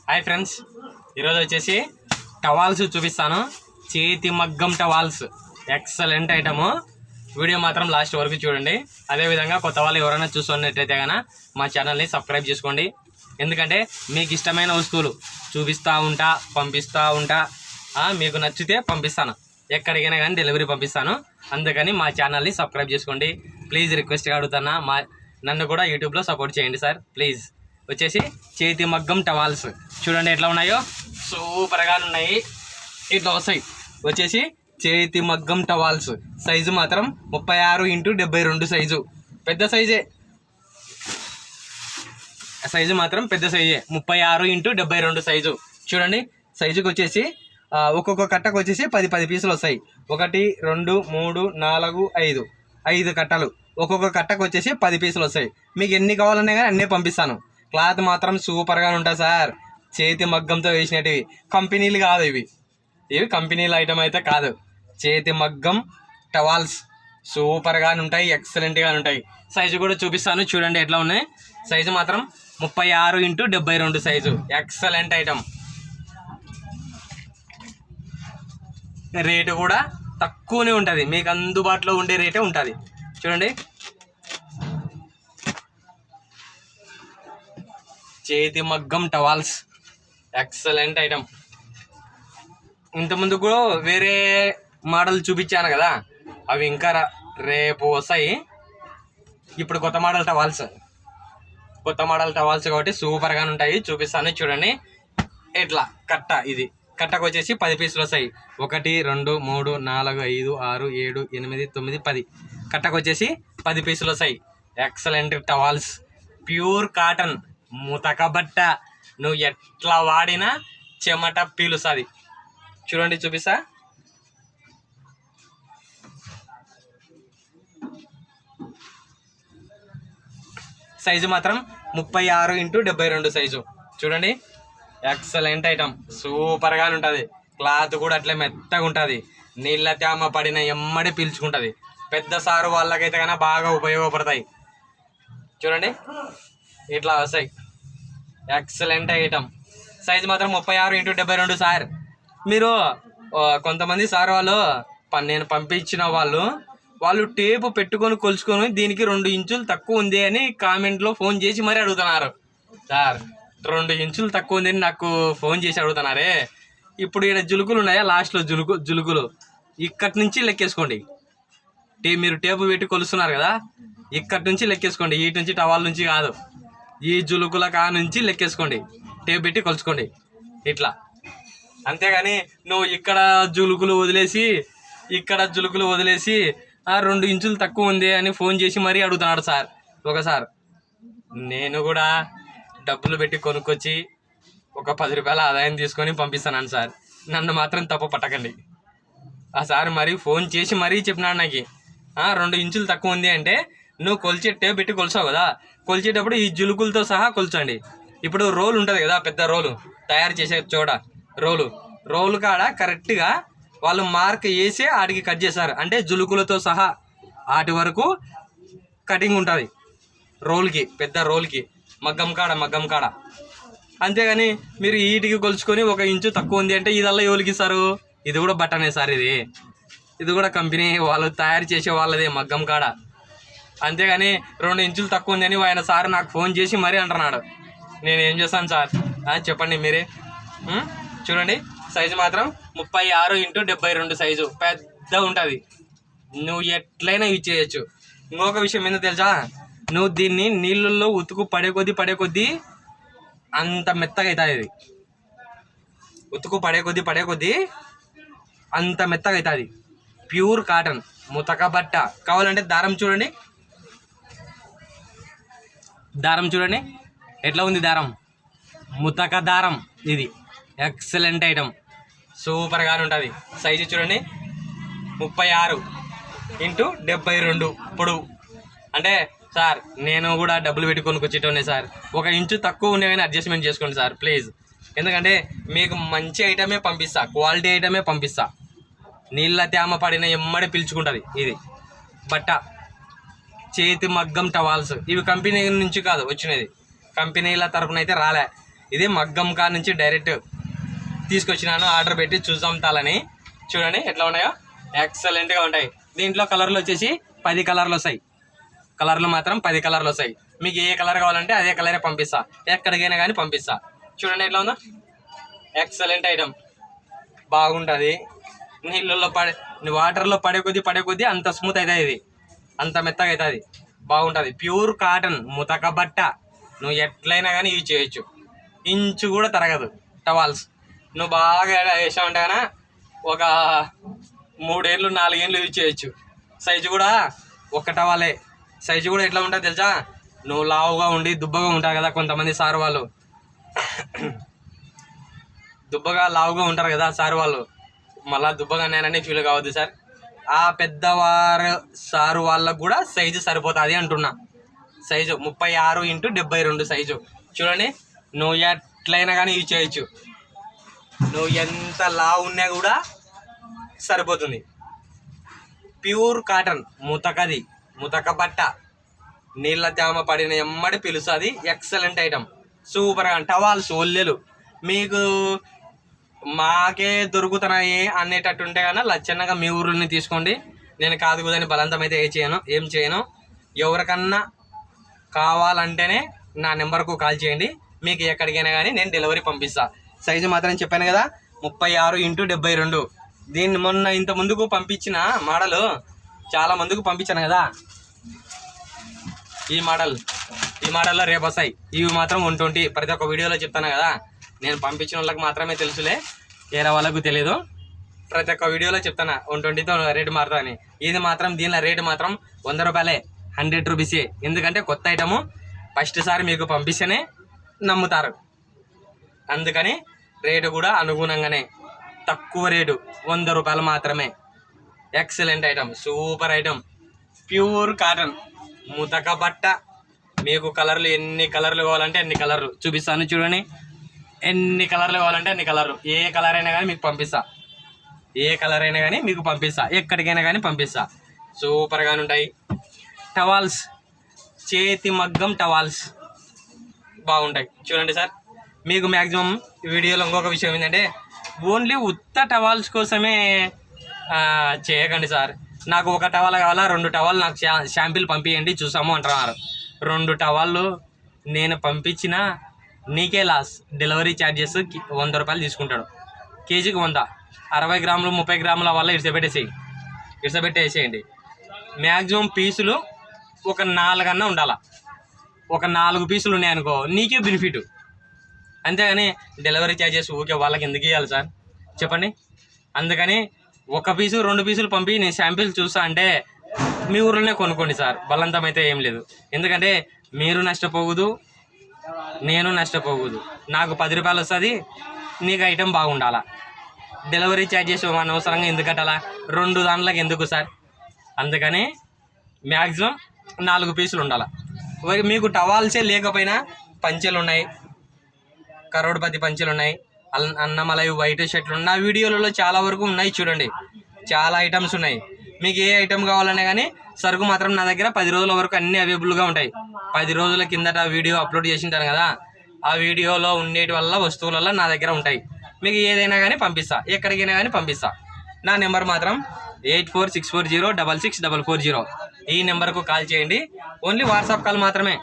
Hi friends, ఈరోజు వచ్చేసి towels చూపిస్తాను. చేతి మగ్గం టవాల్స్ ఎక్సలెంట్ ఐటము. వీడియో మాత్రం లాస్ట్ వరకు చూడండి. అదేవిధంగా కొత్త వాళ్ళు ఎవరైనా చూస్తున్నట్టయితే కనుక మా ఛానల్ని సబ్స్క్రైబ్ చేసుకోండి. ఎందుకంటే మీకు ఇష్టమైన వస్తువులు చూపిస్తూ ఉంటా, పంపిస్తూ ఉంటా. మీకు నచ్చితే పంపిస్తాను, ఎక్కడికైనా కానీ డెలివరీ పంపిస్తాను. అందుకని మా ఛానల్ని సబ్స్క్రైబ్ చేసుకోండి. ప్లీజ్ రిక్వెస్ట్గా అడుగుతున్నా, నన్ను కూడా యూట్యూబ్లో సపోర్ట్ చేయండి సార్ ప్లీజ్. వచ్చేసి చేతి మగ్గం టవాల్స్ చూడండి ఎట్లా ఉన్నాయో, సూపర్గా ఉన్నాయి. ఇట్లా వస్తాయి. వచ్చేసి చేతి మగ్గం టవాల్స్ సైజు మాత్రం 36x72 సైజు, పెద్ద సైజే. సైజు మాత్రం పెద్ద సైజే, 36x72 సైజు. చూడండి సైజుకి వచ్చేసి ఒక్కొక్క కట్టకు వచ్చేసి 10 పీసులు వస్తాయి. 1 2 3 4 5 5 కట్టలు. ఒక్కొక్క కట్టకు వచ్చేసి 10 పీసులు వస్తాయి. మీకు ఎన్ని కావాలన్నా కానీ అన్నీ పంపిస్తాను. క్లాత్ మాత్రం సూపర్గా ఉంటాయి సార్. చేతి మగ్గంతో వేసినవి, కంపెనీలు కాదు ఇవి కంపెనీల ఐటమ్ అయితే కాదు. చేతి మగ్గం టవాల్స్ సూపర్గా ఉంటాయి, ఎక్సలెంట్గా ఉంటాయి. సైజు కూడా చూపిస్తాను చూడండి ఎట్లా ఉన్నాయి. సైజు మాత్రం 36x72 size, excellent item. Rate కూడా తక్కువనే ఉంటుంది, మీకు అందుబాటులో ఉండే రేటే ఉంటుంది. చూడండి చేతి మగ్గం టవాల్స్ ఎక్సలెంట్ ఐటమ్. ఇంతకుముందు కూడా వేరే మోడల్ చూపించాను కదా, అవి ఇంకా రేపు వస్తాయి. ఇప్పుడు కొత్త మోడల్ టవాల్స్ కాబట్టి సూపర్గా ఉంటాయి, చూపిస్తాను చూడండి. ఇట్లా కట్ట, ఇది కట్టకు వచ్చేసి 10 పీసులు వస్తాయి. 1 2 3 4 5 6 7 8 9 10 కట్టకు వచ్చేసి 10 పీసులు వస్తాయి. ఎక్సలెంట్ టవాల్స్, ప్యూర్ కాటన్, ముతక బట్ట. నువ్వు ఎట్లా వాడినా చెమట పీలుస్తుంది. చూడండి చూపిస్తా. సైజు మాత్రం 36x72 సైజు. చూడండి ఎక్సలెంట్ ఐటమ్, సూపర్గా ఉంటుంది. క్లాత్ కూడా అట్లే మెత్తగా ఉంటుంది, నీళ్ళ తేమ పడిన ఎమ్మడి పీల్చుకుంటుంది. పెద్ద సారు వాళ్ళకైతే కన్నా బాగా ఉపయోగపడతాయి. చూడండి ఇట్లా వస్తాయి, ఎక్సలెంట్ ఐటమ్. సైజు మాత్రం 36x72 సార్. మీరు కొంతమంది సార్ వాళ్ళు నేను పంపించిన వాళ్ళు టేపు పెట్టుకొని కొలుచుకొని దీనికి 2 ఇంచులు తక్కువ ఉంది అని కామెంట్లో ఫోన్ చేసి మరీ అడుగుతున్నారు. సార్ 2 ఇంచులు తక్కువ ఉంది అని నాకు ఫోన్ చేసి అడుగుతున్నారే. ఇప్పుడు ఇక్కడ జులుకులు ఉన్నాయా, లాస్ట్లో జులుకులు ఇక్కడి నుంచి లెక్కేసుకోండి. మీరు టేపు పెట్టి కొలుస్తున్నారు కదా, ఇక్కడి నుంచి లెక్కేసుకోండి. వీటి నుంచి టవాల్ నుంచి కాదు, ఈ జులుకుల కా నుంచి లెక్కేసుకోండి. టేప్ పెట్టి కొలుచుకోండి ఇట్లా. అంతేగాని నువ్వు ఇక్కడ జులుకులు వదిలేసి ఇక్కడ జులుకులు వదిలేసి 2 ఇంచులు తక్కువ ఉంది అని ఫోన్ చేసి మరీ అడుగుతున్నాడు సార్. ఒకసారి నేను కూడా డబ్బులు పెట్టి కొనుక్కొచ్చి ఒక 10 రూపాయల ఆదాయం తీసుకొని పంపిస్తున్నాను సార్. నన్ను మాత్రం తప్పు పట్టకండి. ఆ సార్ మరీ ఫోన్ చేసి మరీ చెప్పినాడు నాకు, 2 ఇంచులు తక్కువ ఉంది అంటే నువ్వు కొలిచే టేప్ పెట్టి కొలిచావు కదా, కొలిచేటప్పుడు ఈ జులుకులతో సహా కొల్చండి. ఇప్పుడు రోలు ఉంటుంది కదా, పెద్ద రోలు తయారు చేసే చోట రోలు కాడ కరెక్ట్గా వాళ్ళు మార్క్ వేసి ఆడికి కట్ చేస్తారు. అంటే జులుకులతో సహా ఆటి వరకు కటింగ్ ఉంటుంది రోల్కి, పెద్ద రోల్కి, మగ్గం కాడ. అంతేగాని మీరు వీటికి కొలుచుకొని 1 ఇంచు తక్కువ ఉంది అంటే ఇదల్లా ఎవరికి ఇస్తారు? ఇది కూడా బట్టనే సార్, ఇది కూడా కంపెనీ వాళ్ళు తయారు చేసే వాళ్ళదే మగ్గం కాడ. అంతేగాని 2 ఇంచులు తక్కువ ఉందని ఆయన సార్ నాకు ఫోన్ చేసి మరీ అంటున్నాడు. నేను ఏం చేస్తాను సార్, చెప్పండి మీరే. చూడండి సైజు మాత్రం 36x72 సైజు, పెద్ద ఉంటుంది. నువ్వు ఎట్లయినా యూజ్ చేయొచ్చు. ఇంకొక విషయం ఏంటో తెలుసా, నువ్వు దీన్ని నీళ్ళల్లో ఉతుకు పడే కొద్దీ అంత మెత్తగా అవుతుంది. ఇది ఉతుకు పడే కొద్దీ అంత మెత్తగా అవుతుంది. ప్యూర్ కాటన్, ముతక బట్ట. కావాలంటే దారం చూడండి ఎట్లా ఉంది దారం, ముతక దారం. ఇది ఎక్సలెంట్ ఐటమ్, సూపర్గా ఉంటుంది. సైజు చూడండి 36x72 పొడవు. అంటే సార్ నేను కూడా డబ్బులు పెట్టి కొనుక్కొచ్చేటోనే సార్. 1 ఇంచు తక్కువ ఉండేవని అడ్జస్ట్మెంట్ చేసుకోండి సార్ ప్లీజ్. ఎందుకంటే మీకు మంచి ఐటమే పంపిస్తా, క్వాలిటీ ఐటమే పంపిస్తా. నీళ్ళ తేమ పడిన ఎమ్మడి పిలుచుకుంటుంది. ఇది బట్ట, చేతి మగ్గం టవాల్స్. ఇవి కంపెనీ నుంచి కాదు వచ్చినది, కంపెనీల తరపున అయితే రాలే. ఇది మగ్గం కా నుంచి డైరెక్ట్ తీసుకొచ్చినాను, ఆర్డర్ పెట్టి చూద్దాం తాలని. చూడండి ఎట్లా ఉన్నాయో, ఎక్సలెంట్గా ఉంటాయి. దీంట్లో కలర్లు వచ్చేసి 10 కలర్లు వస్తాయి. కలర్లు మాత్రం 10 కలర్లు వస్తాయి. మీకు ఏ కలర్ కావాలంటే అదే కలరే పంపిస్తా, ఎక్కడికైనా కానీ పంపిస్తా. చూడండి ఎట్లా ఉందో, ఎక్సలెంట్ ఐటమ్, బాగుంటుంది. నీళ్ళల్లో వాటర్లో పడే కొద్దీ అంత స్మూత్ అవుతుంది, ఇది అంత మెత్తగా అవుతుంది, బాగుంటుంది. ప్యూర్ కాటన్ ముతక బట్ట, నువ్వు ఎట్లయినా కానీ యూజ్ చేయొచ్చు, ఇంచు కూడా తరగదు. టవాల్స్ నువ్వు బాగా వేసావంటే కానీ ఒక 3 ఏళ్ళు 4 ఏళ్ళు యూజ్ చేయొచ్చు. సైజు కూడా ఒక్క టవాలే. సైజు కూడా ఎట్లా ఉంటుంది తెలుసా, నువ్వు లావుగా ఉండి దుబ్బగా ఉంటావు కదా కొంతమంది సార్ వాళ్ళు, దుబ్బగా లావుగా ఉంటారు కదా సార్ వాళ్ళు, మళ్ళీ దుబ్బగా నేనని ఫీల్ కావద్దు సార్. ఆ పెద్దవారు సారు వాళ్ళకు కూడా సైజు సరిపోతుంది అంటున్నా. Size 36x72 size. చూడండి నువ్వు ఎట్లయినా కానీ యూజ్ చేయొచ్చు, నువ్వు ఎంత లావు ఉన్నా కూడా సరిపోతుంది. ప్యూర్ కాటన్ ముతక బట్ట, నీళ్ళ తేమ పడిన ఎమ్మడి పిలుస్తుంది. ఎక్సలెంట్ ఐటమ్, సూపర్గా. టవాల్స్ ఒల్లెలు మీకు మాకే దొరుకుతున్నాయి అనేటట్టు ఉంటే కన్నా లచ్చన్నగా మీ ఊరిని తీసుకోండి. నేను కాదు కుదని బలవంతం అయితే ఏం చేయను. ఎవరికన్నా కావాలంటేనే నా నెంబర్కు కాల్ చేయండి, మీకు ఎక్కడికైనా కానీ నేను డెలివరీ పంపిస్తా. సైజు మాత్రం చెప్పాను కదా, 36x72. దీన్ని మొన్న ఇంత ముందుకు పంపించిన మోడలు చాలా మందికి పంపించాను కదా, ఈ మోడల్లో రేపు వస్తాయి. ఇవి మాత్రం 120. ప్రతి ఒక్క వీడియోలో చెప్తాను కదా, నేను పంపించిన వాళ్ళకి మాత్రమే తెలుసులే, వేరే వాళ్ళకు తెలియదు. ప్రతి ఒక్క వీడియోలో చెప్తాను 120తో రేటు మారుతుందని. ఇది మాత్రం దీనిలో రేటు మాత్రం 100 రూపాయలే, 100 రూపీసే. ఎందుకంటే కొత్త ఐటము ఫస్ట్ సారి మీకు పంపిస్తేనే నమ్ముతారు, అందుకని రేటు కూడా అనుగుణంగానే, తక్కువ రేటు 100 రూపాయలు మాత్రమే. Excellent item, super item, pure cotton ముతక బట్ట. మీకు కలర్లు ఎన్ని కలర్లు కావాలంటే అన్ని కలర్లు చూపిస్తాను. చూడండి ఎన్ని కలర్లు కావాలంటే అన్ని కలర్లు, ఏ కలర్ అయినా కానీ మీకు పంపిస్తా, ఏ కలర్ అయినా కానీ మీకు పంపిస్తా, ఎక్కడికైనా కానీ పంపిస్తా. సూపర్గానే ఉంటాయి. టవాల్స్, చేతి మగ్గం టవాల్స్ బాగుంటాయి. చూడండి సార్, మీకు మ్యాక్సిమం వీడియోలో ఇంకొక విషయం ఏంటంటే, ఓన్లీ ఉత్త టవాల్స్ కోసమే చేయకండి సార్. నాకు ఒక టవాల్ కావాలా, 2 టవాల్ నాకు శాంపిల్ పంపించండి చూసాము అంటున్నారు. 2 టవాళ్ళు నేను పంపించిన నీకే లాస్. డెలివరీ ఛార్జెస్ 100 రూపాయలు తీసుకుంటాడు, కేజీకి 100. 60 గ్రాములు 30 గ్రాముల వల్ల ఇడిసబెట్టేసేయండి. మ్యాక్సిమం పీసులు ఒక 4 అన్నా ఉండాలా. ఒక 4 పీసులు ఉన్నాయనుకో నీకే బెనిఫిట్, అంతేగాని డెలివరీ ఛార్జెస్ ఊకే వాళ్ళకి ఎందుకు ఇవ్వాలి సార్ చెప్పండి. అందుకని 1 పీసు 2 పీసులు పంపి నేను శాంపిల్ చూస్తా అంటే మీ ఊర్లోనే కొనుక్కోండి సార్, బలంతం అయితే ఏం లేదు. ఎందుకంటే మీరు నష్టపోకూడదు, నేను నష్టపోకూడదు. నాకు 10 రూపాయలు వస్తుంది, నీకు ఐటెం బాగుండాలా. డెలివరీ ఛార్జెస్ అనవసరంగా ఎందుకు కట్టాలా, 2 దాంట్లోకి ఎందుకు సార్. అందుకని మ్యాక్సిమం 4 పీసులు ఉండాలి. మీకు టవాల్సే లేకపోయినా పంచెలు ఉన్నాయి, కరోడ్పతి పంచెలు ఉన్నాయి, అన్నమలై వైట్ షర్ట్లు నా వీడియోలలో చాలా వరకు ఉన్నాయి. చూడండి చాలా ఐటమ్స్ ఉన్నాయి. మీకు ఏ ఐటెం కావాలన్నా కానీ సరుకు మాత్రం నా దగ్గర 10 రోజుల వరకు అన్నీ అవైలబుల్గా ఉంటాయి. 10 రోజుల కిందట వీడియో అప్లోడ్ చేసింటాను కదా, ఆ వీడియోలో ఉండేటి వల్ల వస్తువుల వల్ల నా దగ్గర ఉంటాయి. మీకు ఏదైనా కానీ పంపిస్తా, ఎక్కడికైనా కానీ పంపిస్తా. నా నెంబర్ మాత్రం 8464066440. ఈ నెంబర్కు కాల్ చేయండి. ఓన్లీ వాట్సాప్ కాల్ మాత్రమే,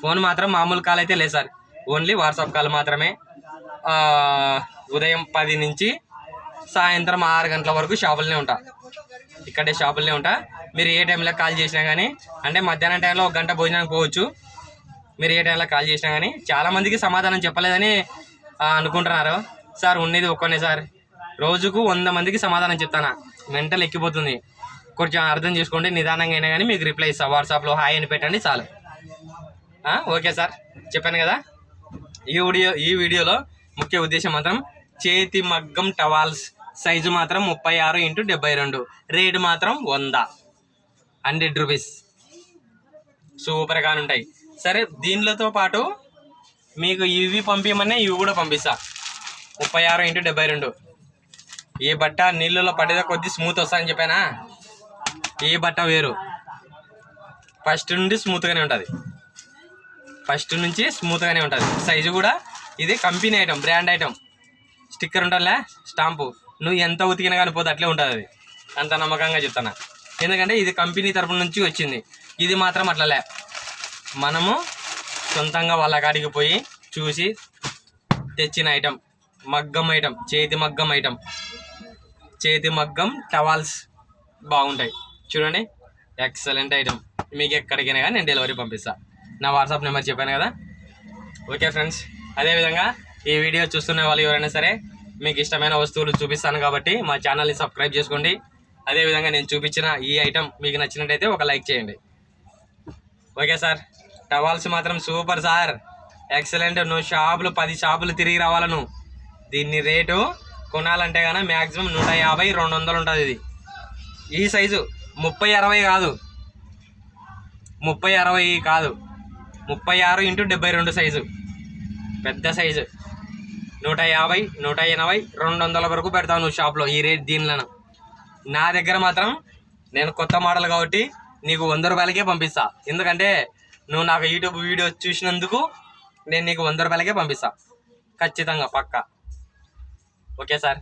ఫోన్ మాత్రం మామూలు కాల్ అయితే లేదు సార్, ఓన్లీ వాట్సాప్ కాల్ మాత్రమే. ఉదయం 10 నుంచి సాయంత్రం 6 గంటల వరకు షాపులనే ఉంటా, ఇక్కడే షాపులనే ఉంటా. మీరు ఏ టైంలో కాల్ చేసినా కానీ, అంటే మధ్యాహ్నం టైంలో 1 గంట భోజనానికి పోవచ్చు, మీరు ఏ టైంలో కాల్ చేసినా కానీ. చాలామందికి సమాధానం చెప్పలేదని అనుకుంటున్నారు సార్. ఉన్నది ఒక్కనే సార్, రోజుకు 100 మందికి సమాధానం చెప్తానా, మెంటల్ ఎక్కిపోతుంది. కొంచెం అర్థం చేసుకోండి, నిదానంగా అయినా కానీ మీకు రిప్లై ఇస్తా. వాట్సాప్లో హాయ్ అని పెట్టండి చాలు. ఓకే సార్, చెప్పాను కదా. ఈ వీడియోలో ముఖ్య ఉద్దేశం మాత్రం చేతి మగ్గం టవాల్స్, సైజు మాత్రం 36x72, రేటు మాత్రం 100 రూపీస్. సూపర్గా ఉంటాయి. సరే దీనితో పాటు మీకు ఇవి పంపించమన్నా ఇవి కూడా పంపిస్తా. 36x72. ఈ బట్ట నీళ్ళలో పడేదా కొద్ది స్మూత్ వస్తుందని చెప్పానా, ఈ బట్ట వేరు. ఫస్ట్ నుంచి స్మూత్గానే ఉంటుంది, సైజు కూడా ఇది company item, brand item, sticker ఉంటుందిలే స్టాంపు, నువ్వు ఎంత ఉతికినా కానీ పోతే అట్లే ఉంటుంది అది, అంత నమ్మకంగా చెప్తాను. ఎందుకంటే ఇది కంపెనీ తరపు నుంచి వచ్చింది. ఇది మాత్రం అట్లలే, మనము సొంతంగా వాళ్ళ కాడికి పోయి చూసి తెచ్చిన ఐటమ్, మగ్గం ఐటమ్, చేతి మగ్గం టవాల్స్ బాగుంటాయి చూడండి. ఎక్సలెంట్ ఐటమ్, మీకు ఎక్కడికైనా కానీ నేను డెలివరీ పంపిస్తాను. నా వాట్సాప్ నెంబర్ చెప్పాను కదా. ఓకే ఫ్రెండ్స్, అదేవిధంగా ఈ వీడియో చూస్తున్న వాళ్ళు ఎవరైనా సరే మీకు ఇష్టమైన వస్తువులు చూపిస్తాను కాబట్టి మా ఛానల్ని సబ్స్క్రైబ్ చేసుకోండి. అదేవిధంగా నేను చూపించిన ఈ ఐటమ్ మీకు నచ్చినట్టయితే ఒక లైక్ చేయండి. ఓకే సార్, టవాల్స్ మాత్రం సూపర్ సార్, ఎక్సలెంట్. నువ్వు 10 షాపులు తిరిగి రావాలను. దీన్ని రేటు కొనాలంటే కానీ మ్యాక్సిమం 150-200 ఉంటుంది. ఇది ఈ సైజు 30-60 కాదు, 30-60 కాదు, 36x72 సైజు, పెద్ద సైజు. 150-180-200 వరకు పెడతావు నువ్వు షాప్లో ఈ రేట్. దీనిలో నా దగ్గర మాత్రం నేను కొత్త మోడల్ కాబట్టి నీకు 100 రూపాయలకే పంపిస్తా. ఎందుకంటే నువ్వు నాకు యూట్యూబ్ వీడియో చూసినందుకు నేను నీకు 100 రూపాయలకే పంపిస్తా ఖచ్చితంగా, పక్కా. Okay sir.